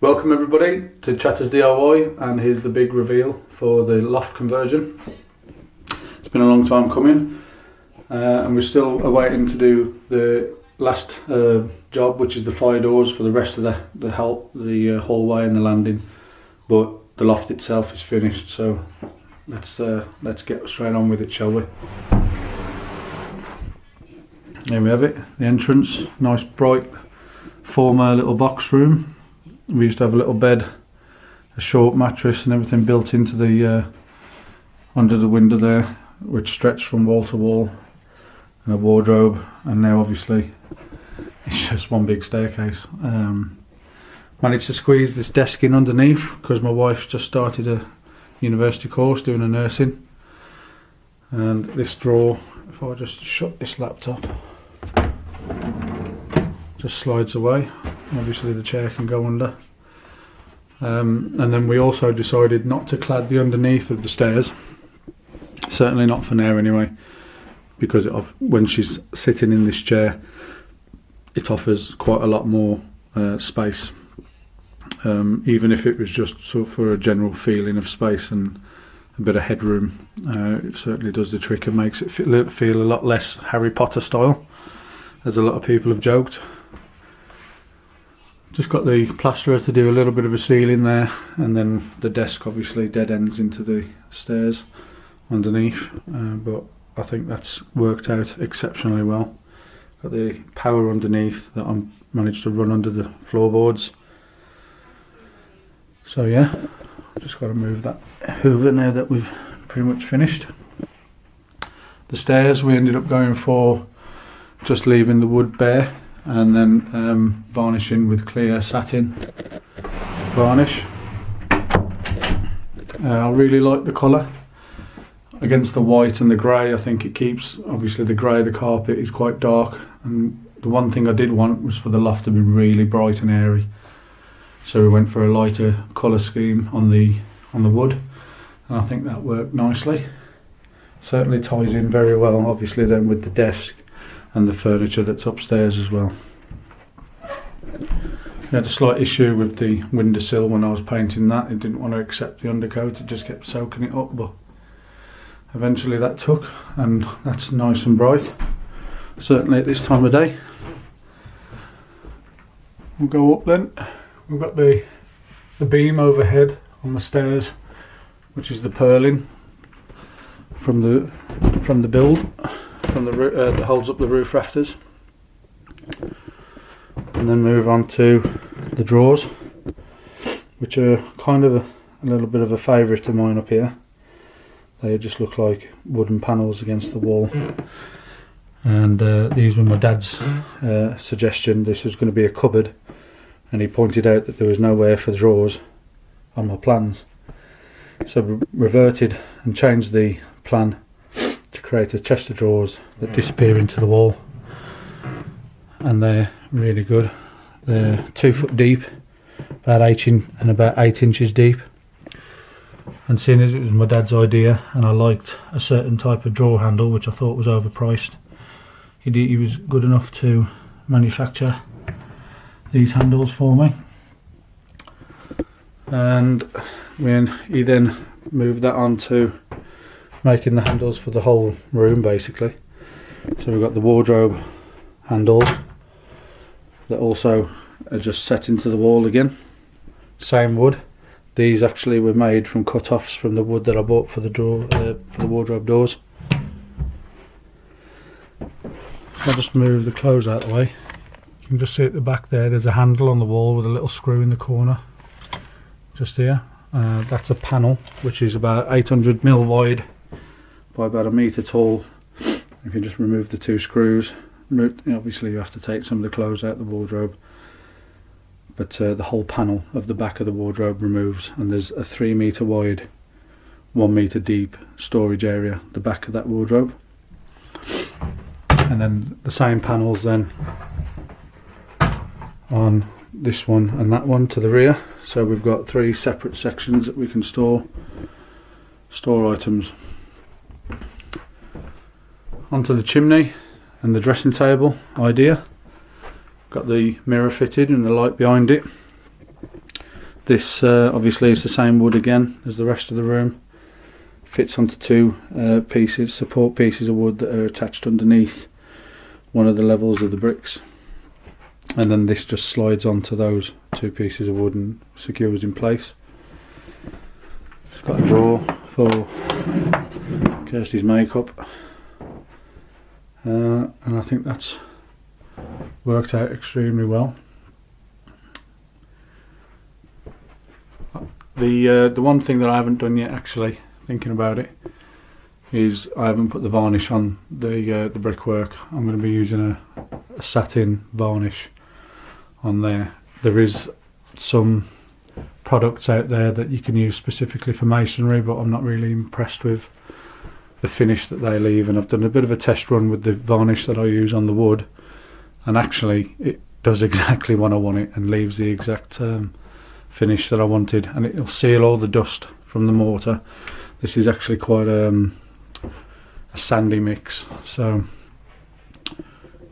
Welcome everybody to Chatter's DIY, and here's the big reveal for the loft conversion. It's been a long time coming, and we're still awaiting to do the last job, which is the fire doors for the rest of the hallway and the landing. But the loft itself is finished, so let's get straight on with it, shall we? There we have it, the entrance. Nice bright former little box room. We used to have a little bed, a short mattress and everything built into the under the window there, which stretched from wall to wall, and a wardrobe, and now obviously it's just one big staircase. Managed to squeeze this desk in underneath because my wife just started a university course doing a nursing, and this drawer, if I just shut this laptop, just slides away. Obviously the chair can go under, and then we also decided not to clad the underneath of the stairs, certainly not for now anyway, because when she's sitting in this chair it offers quite a lot more space, even if it was just sort of for a general feeling of space and a bit of headroom. It certainly does the trick and makes it feel a lot less Harry Potter style, as a lot of people have joked. Just got the plasterer to do a little bit of a ceiling there, and then the desk obviously dead ends into the stairs underneath, but I think that's worked out exceptionally well. Got the power underneath that I managed to run under the floorboards. So yeah, just got to move that hoover now that we've pretty much finished. The stairs we ended up going for just leaving the wood bare, and then varnishing with clear satin varnish. I really like the colour against the white and the grey. I think it keeps, obviously the grey of the carpet is quite dark, and the one thing I did want was for the loft to be really bright and airy, so we went for a lighter colour scheme on the wood, and I think that worked nicely. Certainly ties in very well obviously then with the desk and the furniture that's upstairs as well. I had a slight issue with the windowsill when I was painting that. It didn't want to accept the undercoat, it just kept soaking it up, but eventually that took, and that's nice and bright, certainly at this time of day. We'll go up then. We've got the beam overhead on the stairs, which is the purlin from the build, that holds up the roof rafters, and then move on to the drawers, which are kind of a little bit of a favourite of mine up here. They just look like wooden panels against the wall, and these were my dad's suggestion. This was going to be a cupboard, and he pointed out that there was nowhere for the drawers on my plans, so we reverted and changed the plan to create a chest of drawers that disappear into the wall, and they're really good. They're 2 foot deep, about 8 inches deep, and seeing as it was my dad's idea and I liked a certain type of drawer handle which I thought was overpriced, he was good enough to manufacture these handles for me, and he then moved that on to making the handles for the whole room basically. So we've got the wardrobe handles that also are just set into the wall again, same wood. These actually were made from cut-offs from the wood that I bought for the wardrobe doors. I'll just move the clothes out of the way. You can just see at the back there's a handle on the wall with a little screw in the corner just here. That's a panel which is about 800mm wide by about 1 metre tall. If you just remove the 2 screws, obviously you have to take some of the clothes out of the wardrobe, but the whole panel of the back of the wardrobe removes, and there's a 3 metre wide, 1 metre deep storage area at the back of that wardrobe. And then the same panels then on this one and that one to the rear, so we've got 3 separate sections that we can store items. Onto the chimney and the dressing table idea. Got the mirror fitted and the light behind it. This obviously is the same wood again as the rest of the room. Fits onto two support pieces of wood that are attached underneath one of the levels of the bricks, and then this just slides onto those two pieces of wood and secures in place. It's got a drawer for Kirsty's makeup, and I think that's worked out extremely well. The one thing that I haven't done yet, actually, thinking about it, is I haven't put the varnish on the brickwork. I'm going to be using a satin varnish on there. There is some products out there that you can use specifically for masonry, but I'm not really impressed with the finish that they leave, and I've done a bit of a test run with the varnish that I use on the wood, and actually it does exactly what I want it and leaves the exact finish that I wanted, and it'll seal all the dust from the mortar. This is actually quite a sandy mix, so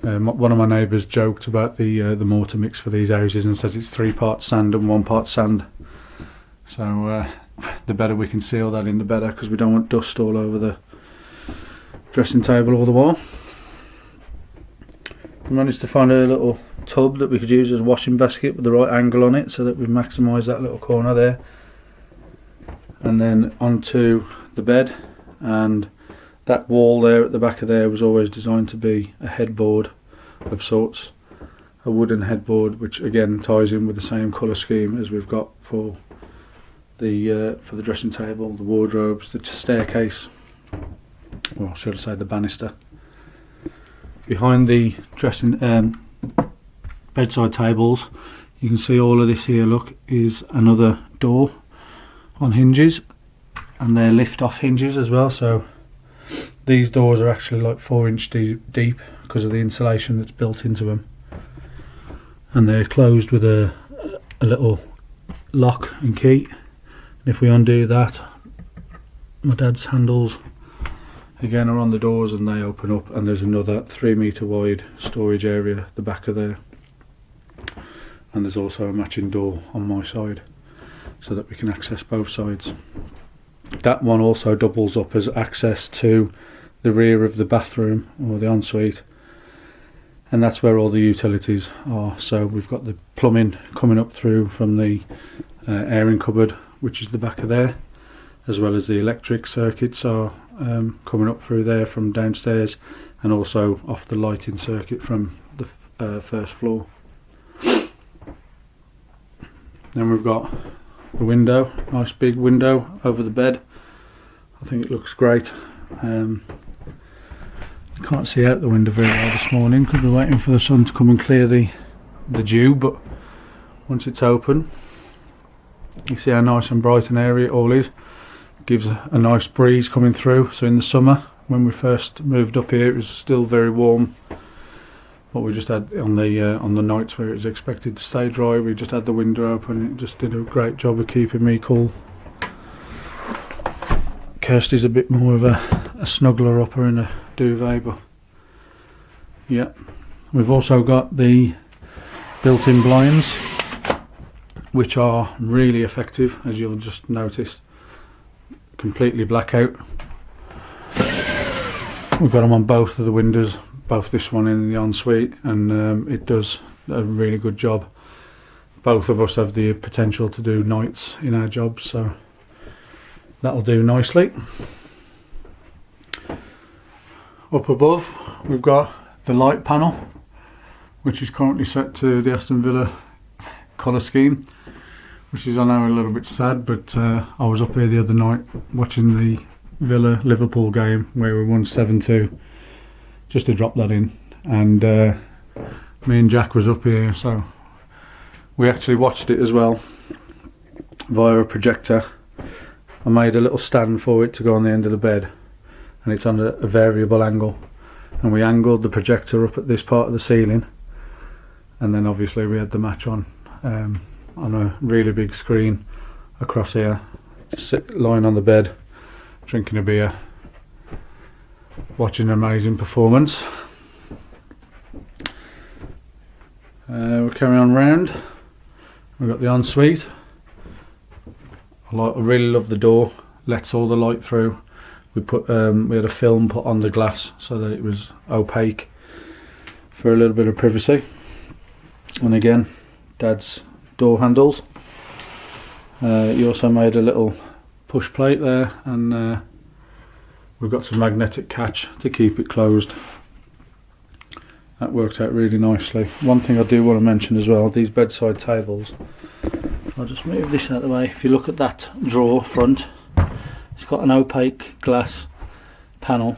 one of my neighbours joked about the mortar mix for these houses and says it's 3 parts sand and 1 part sand. So the better we can seal that in, the better, because we don't want dust all over the dressing table all the while. We managed to find a little tub that we could use as a washing basket with the right angle on it, so that we maximise that little corner there. And then onto the bed, and that wall there at the back of there was always designed to be a headboard of sorts, a wooden headboard, which again ties in with the same colour scheme as we've got for the dressing table, the wardrobes, the staircase, or should I say the banister. Behind the dressing bedside tables, you can see all of this here, look, is another door on hinges, and they're lift off hinges as well, so these doors are actually like 4 inch deep because of the insulation that's built into them, and they're closed with a little lock and key. And if we undo that, my dad's handles again are on the doors and they open up, and there's another 3 metre wide storage area at the back of there, and there's also a matching door on my side so that we can access both sides. That one also doubles up as access to the rear of the bathroom or the ensuite, and that's where all the utilities are. So we've got the plumbing coming up through from the airing cupboard, which is the back of there, as well as the electric circuits are coming up through there from downstairs, and also off the lighting circuit from the first floor. Then we've got the window, nice big window over the bed. I think it looks great. You can't see out the window very well this morning because we're waiting for the sun to come and clear the dew, but once it's open, you see how nice and bright an area it all is. It gives a nice breeze coming through. So in the summer, when we first moved up here, it was still very warm, but we just had on the nights where it was expected to stay dry, we just had the window open, and it just did a great job of keeping me cool. Kirsty's a bit more of a snuggler upper in a duvet, but yeah. We've also got the built-in blinds, which are really effective, as you'll just noticed. Completely blackout. We've got them on both of the windows, both this one and the ensuite, and it does a really good job. Both of us have the potential to do nights in our jobs, so that'll do nicely. Up above, we've got the light panel, which is currently set to the Aston Villa colour scheme, which is, I know, a little bit sad, but I was up here the other night watching the Villa Liverpool game where we won 7-2, just to drop that in, and me and Jack was up here, so we actually watched it as well via a projector. I made a little stand for it to go on the end of the bed, and it's on a variable angle, and we angled the projector up at this part of the ceiling, and then obviously we had the match on a really big screen across here, lying on the bed, drinking a beer, watching an amazing performance. We'll carry on round. We've got the ensuite, I really love the door, lets all the light through. We had a film put on the glass so that it was opaque for a little bit of privacy. And again, Dad's door handles. He also made a little push plate there, and we've got some magnetic catch to keep it closed. That worked out really nicely. One thing I do want to mention as well, these bedside tables, I'll just move this out of the way. If you look at that drawer front, it's got an opaque glass panel,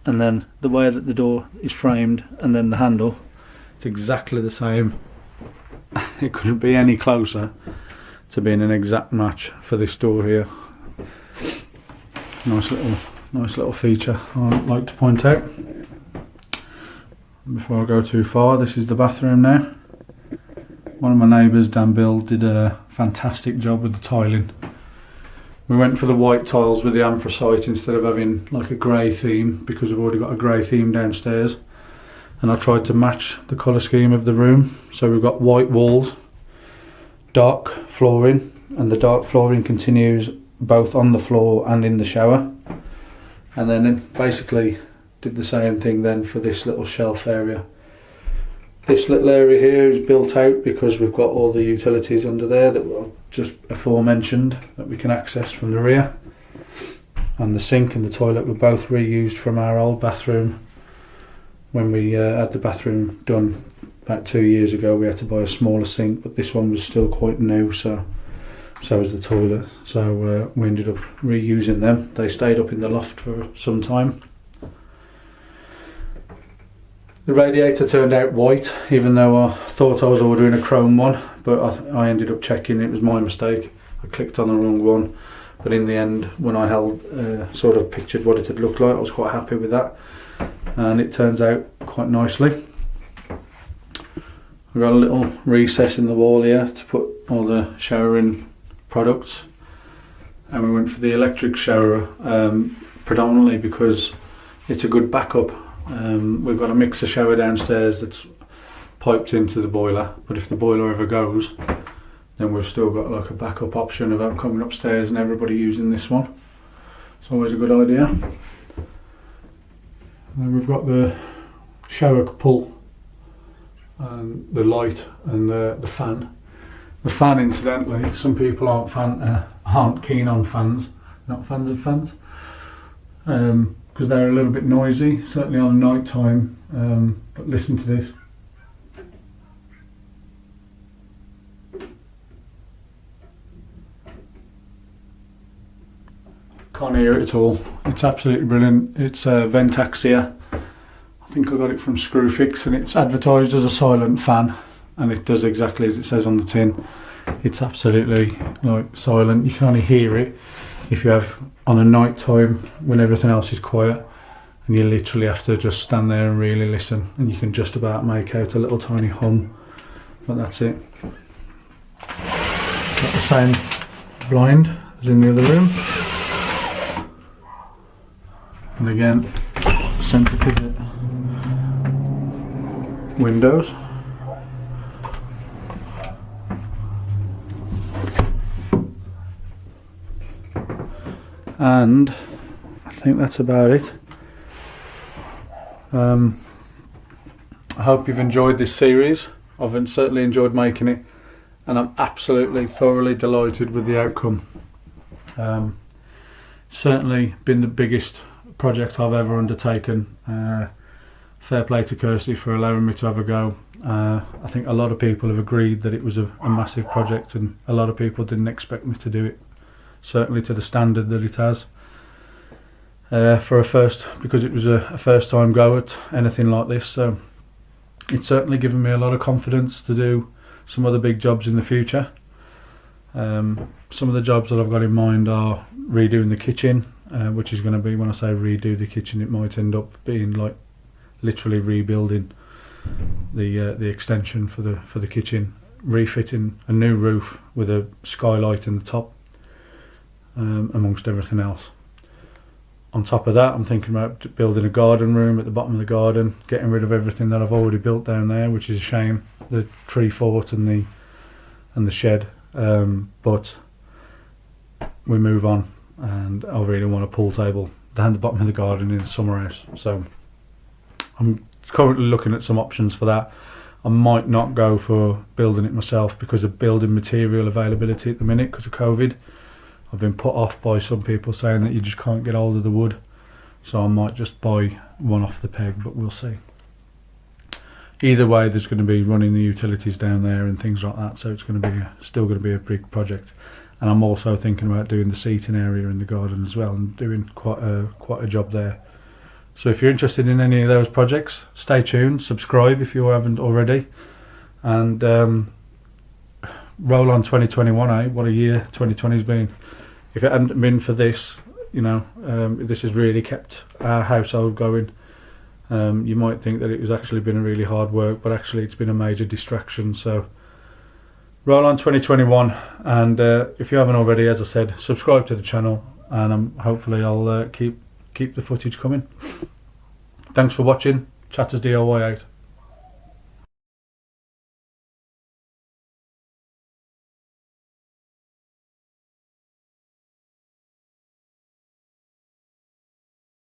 and then the way that the door is framed and then the handle, it's exactly the same. It couldn't be any closer to being an exact match for this door here. Nice little feature I'd like to point out. Before I go too far, this is the bathroom now. One of my neighbours, Dan Bill, did a fantastic job with the tiling. We went for the white tiles with the anthracite instead of having like a grey theme, because we've already got a grey theme downstairs. And I tried to match the colour scheme of the room. So we've got white walls, dark flooring, and the dark flooring continues both on the floor and in the shower. And then basically did the same thing then for this little shelf area. This little area here is built out because we've got all the utilities under there that were just aforementioned that we can access from the rear. And the sink and the toilet were both reused from our old bathroom. When we had the bathroom done about 2 years ago, we had to buy a smaller sink, but this one was still quite new, so was the toilet. So we ended up reusing them. They stayed up in the loft for some time. The radiator turned out white, even though I thought I was ordering a chrome one, but I ended up checking, it was my mistake. I clicked on the wrong one, but in the end, when I sort of pictured what it had looked like, I was quite happy with that, and it turns out quite nicely. I've got a little recess in the wall here to put all the showering products, and we went for the electric shower predominantly because it's a good backup. We've got a mixer shower downstairs that's piped into the boiler, but if the boiler ever goes, then we've still got like a backup option of coming upstairs and everybody using this one. It's always a good idea. And then we've got the shower pull and the light and the fan. The fan, incidentally, some people aren't keen on fans, not fans of fans, because they're a little bit noisy, certainly on night time. But listen to this. Can't hear it at all. It's absolutely brilliant. It's Ventaxia. I think I got it from Screwfix, and it's advertised as a silent fan, and it does exactly as it says on the tin. It's absolutely like silent. You can only hear it if you have on a night time when everything else is quiet, and you literally have to just stand there and really listen, and you can just about make out a little tiny hum, but that's it. Got the same blind as in the other room, and again centre pivot windows. And I think that's about it. I hope you've enjoyed this series. I've certainly enjoyed making it, and I'm absolutely thoroughly delighted with the outcome. Certainly been the biggest project I've ever undertaken. Fair play to Kirsty for allowing me to have a go. I think a lot of people have agreed that it was a massive project, and a lot of people didn't expect me to do it, certainly to the standard that it has. For a first, because it was a first time go at anything like this, so it's certainly given me a lot of confidence to do some other big jobs in the future. Some of the jobs that I've got in mind are redoing the kitchen, which is going to be, when I say redo the kitchen, it might end up being like literally rebuilding the extension for the kitchen, refitting a new roof with a skylight in the top, amongst everything else. On top of that, I'm thinking about building a garden room at the bottom of the garden, getting rid of everything that I've already built down there, which is a shame, the tree fort and the shed, but we move on, and I really want a pool table down the bottom of the garden in the summer house. So I'm currently looking at some options for that. I might not go for building it myself because of building material availability at the minute because of COVID. I've been put off by some people saying that you just can't get hold of the wood, so I might just buy one off the peg, but we'll see. Either way, there's going to be running the utilities down there and things like that, so it's going to be still going to be a big project. And I'm also thinking about doing the seating area in the garden as well, and doing quite a job there. So if you're interested in any of those projects, stay tuned, subscribe if you haven't already, and roll on 2021, eh? What a year 2020's been. If it hadn't been for this, you know, this has really kept our household going. You might think that it was actually been a really hard work, but actually it's been a major distraction. So roll on 2021, and if you haven't already, as I said, subscribe to the channel, and hopefully I'll keep the footage coming. Thanks for watching. Chatters DIY out.